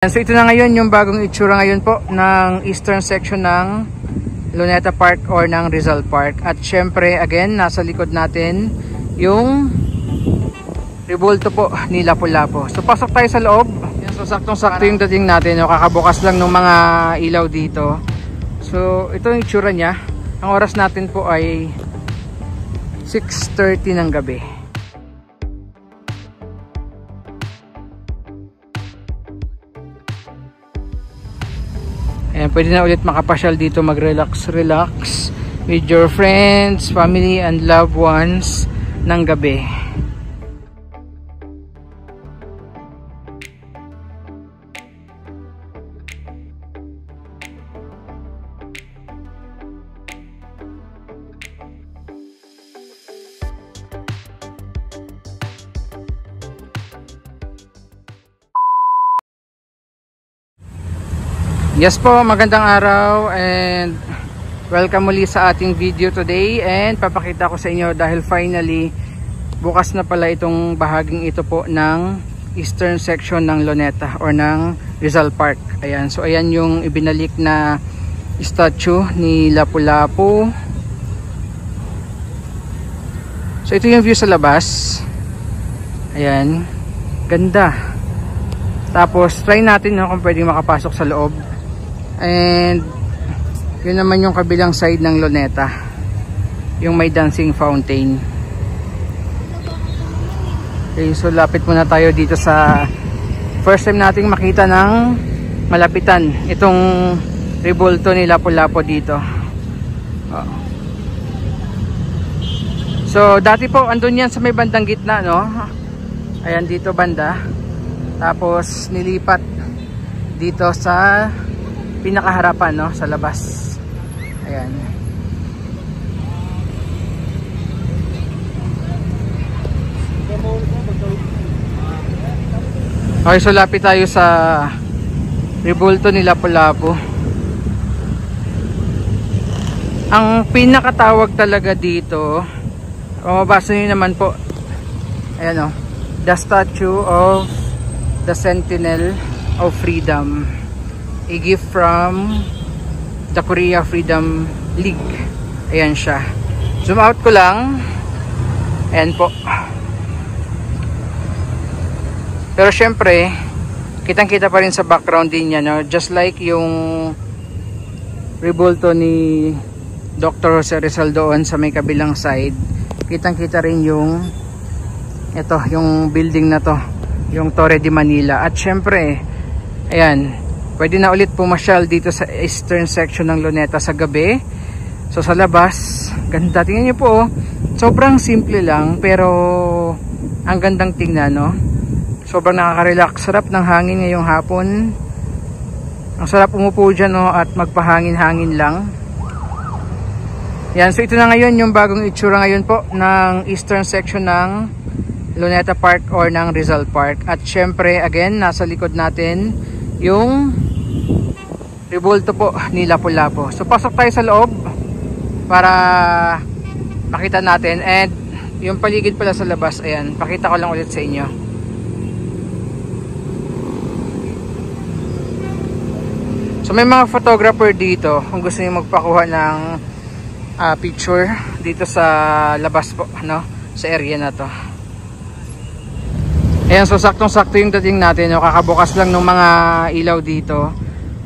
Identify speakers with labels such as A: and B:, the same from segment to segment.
A: So ito na ngayon yung bagong itsura ngayon po ng eastern section ng Luneta Park or ng Rizal Park. At syempre again nasa likod natin yung rebulto po ni Lapu-Lapu. So pasok tayo sa loob. So saktong-sakto yung dating natin. Kakabukas lang ng mga ilaw dito. So ito yung itsura niya. Ang oras natin po ay 6:30 ng gabi. Ayan, pwede na ulit makapasyal dito, mag-relax with your friends, family, and loved ones ng gabi. Yes po, magandang araw and welcome muli sa ating video today. And papakita ko sa inyo dahil finally bukas na pala itong bahaging ito po ng eastern section ng Luneta or ng Rizal Park. Ayan, so ayan yung ibinalik na statue ni Lapu-Lapu. So ito yung view sa labas. Ayan, ganda. Tapos try natin kung pwedeng makapasok sa loob. And yun naman yung kabilang side ng Luneta, yung may dancing fountain. Okay, so lapit muna tayo dito sa first time nating makita ng malapitan itong rebulto ni Lapu-Lapu dito. So dati po andun yan sa may bandang gitna, no? Ayan dito banda. Tapos nilipat dito sa pinakaharapan, no, sa labas. Ayan. Okay, so lapit tayo sa rebulto ni Lapu-Lapu. Ang pinakatawag talaga dito, kung mabasa nyo naman po, ayan, oh, the statue of the Sentinel of Freedom, a gift from the Korea Freedom League. Ayan siya. Zoom out ko lang. Ayan po. Pero syempre kitang kita pa rin sa background din niya, no? Just like yung rebulto ni Dr. Jose Rizal doon sa may kabilang side, kitang kita rin yung ito, yung building na to, yung Torre de Manila. At syempre ayan, pwede na ulit pumasyal dito sa eastern section ng Luneta sa gabi. So sa labas, ganda. Tingnan nyo po, oh. Sobrang simple lang pero ang gandang tingnan, no? Sobrang nakaka-relax. Sarap ng hangin ngayong hapon. Ang sarap umupo dyan, no? At magpahangin-hangin lang. Yan, so ito na ngayon yung bagong itsura ngayon po ng eastern section ng Luneta Park or ng Rizal Park. At syempre again nasa likod natin yung rebulto po ni Lapu-Lapu. So pasok tayo sa loob para makita natin. And yung paligid pala sa labas, ayan, pakita ko lang ulit sa inyo. So may mga photographer dito kung gusto niyo magpakuha ng picture dito sa labas po, no, sa area na to. Ayan, so saktong-sakto yung dating natin, no? Kakabukas lang ng mga ilaw dito.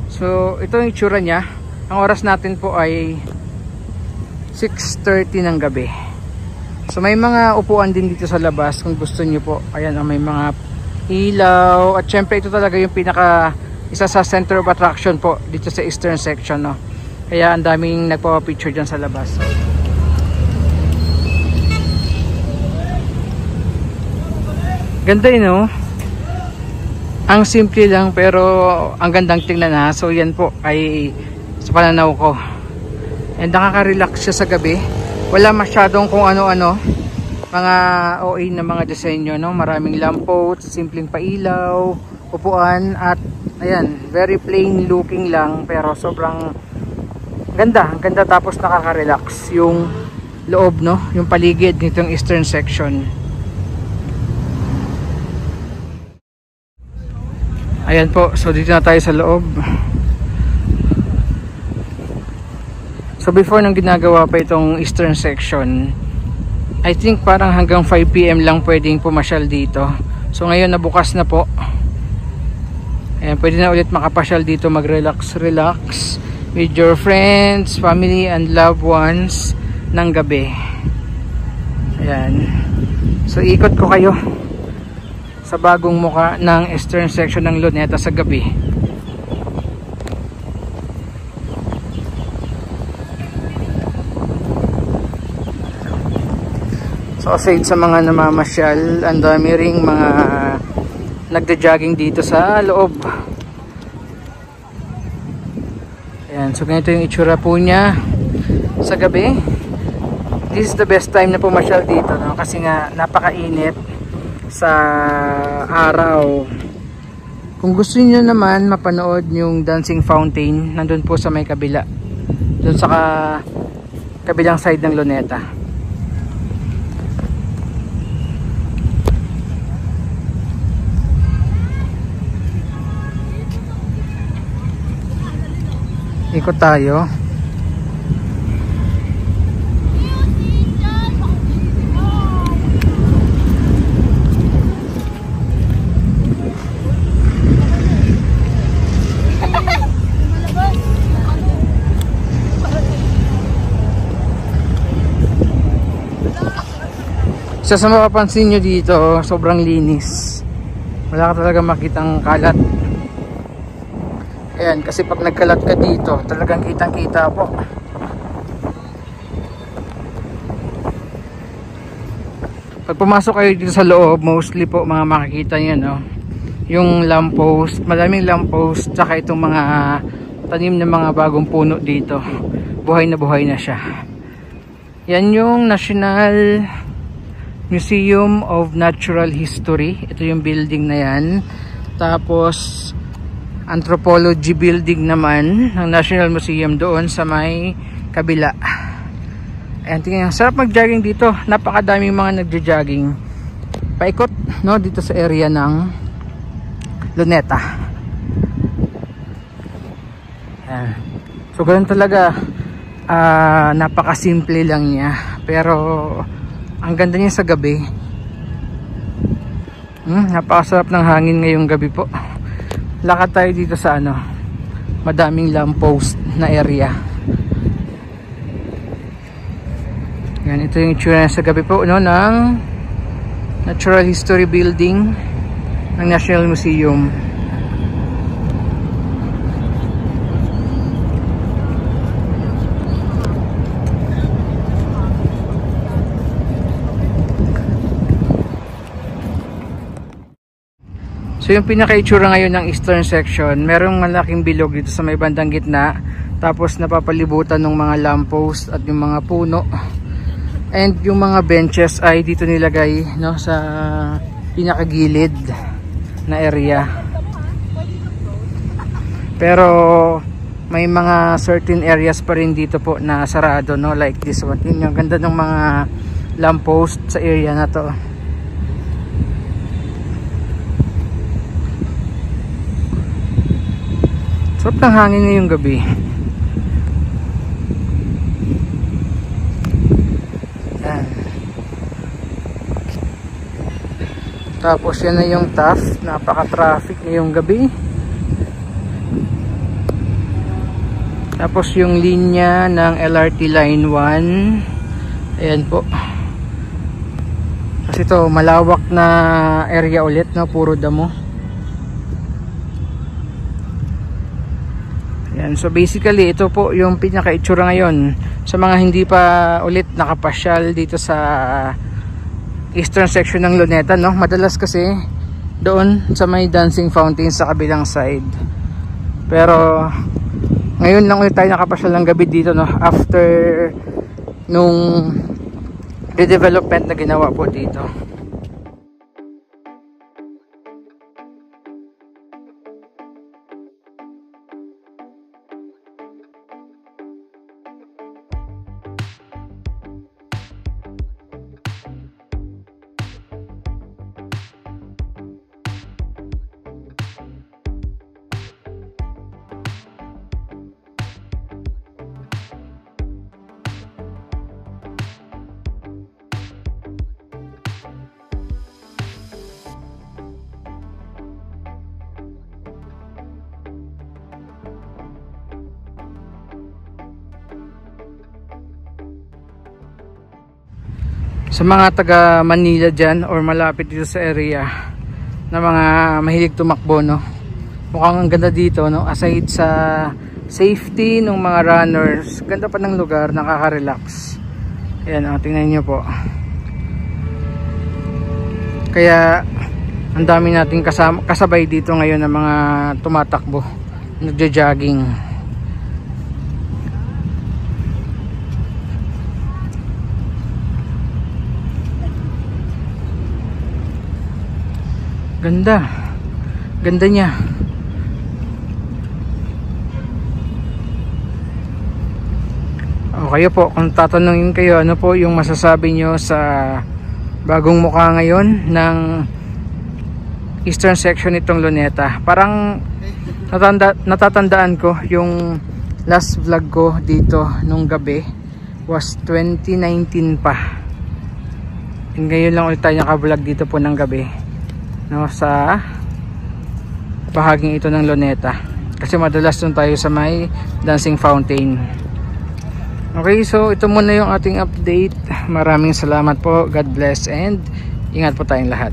A: So ito yung itsura niya. Ang oras natin po ay 6:30 ng gabi. So may mga upuan din dito sa labas kung gusto niyo po. Ayan, may mga ilaw. At syempre ito talaga yung isa sa center of attraction po dito sa eastern section, no? Kaya ang daming nagpapapicture dyan sa labas. Ganda yun, no? Ang simple lang pero ang gandang tingnan, ha. So yan po ay sa pananaw ko. And nakaka-relax siya sa gabi. Wala masyadong kung ano-ano, mga OA na mga disenyo, no? Maraming lampot, simpleng pailaw, upuan, at ayan, very plain looking lang pero sobrang ganda. Ang ganda, tapos nakaka-relax yung loob, no? Yung paligid nitong eastern section. Ayan po, so dito na tayo sa loob. So before nang ginagawa pa itong eastern section, I think parang hanggang 5 PM lang pwedeng pumasyal dito. So ngayon nabukas na po. Ayan, pwede na ulit makapasyal dito, mag-relax with your friends, family and loved ones ng gabi. Ayan. So ikot ko kayo sa bagong muka ng eastern section ng Luneta sa gabi. So aside sa mga namamasyal, ang dami ring mga nagda-jogging dito sa loob. Ayan, so ganito yung itsura po niya sa gabi. This is the best time na pumasyal dito, no? Kasi nga napakainit sa araw. Kung gusto niyo naman mapanood yung dancing fountain, nandun po sa may kabila, dun sa kabilang side ng Luneta. Ikot tayo. Isa sa mapapansin nyo dito, sobrang linis. Wala ka talaga makitang kalat. Ayan, kasi pag nagkalat ka dito, talagang kitang kita po. Pag pumasok kayo dito sa loob, mostly po mga makikita nyo, no? Yung lamppost, maraming lamppost, tsaka itong mga tanim na mga bagong puno dito. Buhay na siya. Yan yung National Museum of Natural History. Ito yung building na yan. Tapos Anthropology building naman ng National Museum doon sa may kabila. Ayan, tingnan, sarap mag-jogging dito. Napakadaming mga nagja-jogging. Paikot, no, dito sa area ng Luneta. Ayan. So ganun talaga, napakasimple lang niya. Pero ang ganda niya sa gabi. Napakasarap ng hangin ngayong gabi po. Lakad tayo dito sa madaming lamppost na area. Yan, ito yung itsura sa gabi po, no, ng Natural History Building ng National Museum. So yung pinaka-itsura ngayon ng eastern section, merong malaking bilog dito sa may bandang gitna, tapos napapalibutan ng mga lamppost at yung mga puno, and yung mga benches ay dito nilagay, no, sa pinakagilid na area. Pero may mga certain areas pa rin dito po na sarado, no, like this one. Yun yung ganda ng mga lamppost sa area na to. Sarap ng hangin ngayong gabi. Yan. Tapos yan na yung Taft. Napaka-traffic ngayong gabi. Tapos yung linya ng LRT Line 1. Ayan po. Kasi ito malawak na area ulit, no? Puro damo. So basically ito po yung pinaka-itsura ngayon sa mga hindi pa ulit nakapasyal dito sa eastern section ng Luneta, no? Madalas kasi doon sa may dancing fountain sa kabilang side, pero ngayon lang ulit tayo nakapasyal ng gabi dito, no? After nung redevelopment na ginawa po dito. Sa mga taga Manila dyan or malapit dito sa area na mga mahilig tumakbo, no, mukhang ang ganda dito, no, aside sa safety ng mga runners, ganda pa ng lugar, nakaka-relax. Ayan, tingnan nyo po. Kaya ang dami nating kasabay dito ngayon ng mga tumatakbo, nagja-jogging. Ganda. Ganda niya. O kayo po, kung tatanungin kayo, ano po yung masasabi nyo sa bagong mukha ngayon ng eastern section nitong Luneta? Parang natatandaan ko yung last vlog ko dito nung gabi was 2019 pa. And ngayon lang ulit tayo naka-vlog dito po ng gabi, no, sa bahaging ito ng Luneta, kasi madalas dun tayo sa may dancing fountain. Okay, so ito muna yung ating update. Maraming salamat po. God bless and ingat po tayong lahat.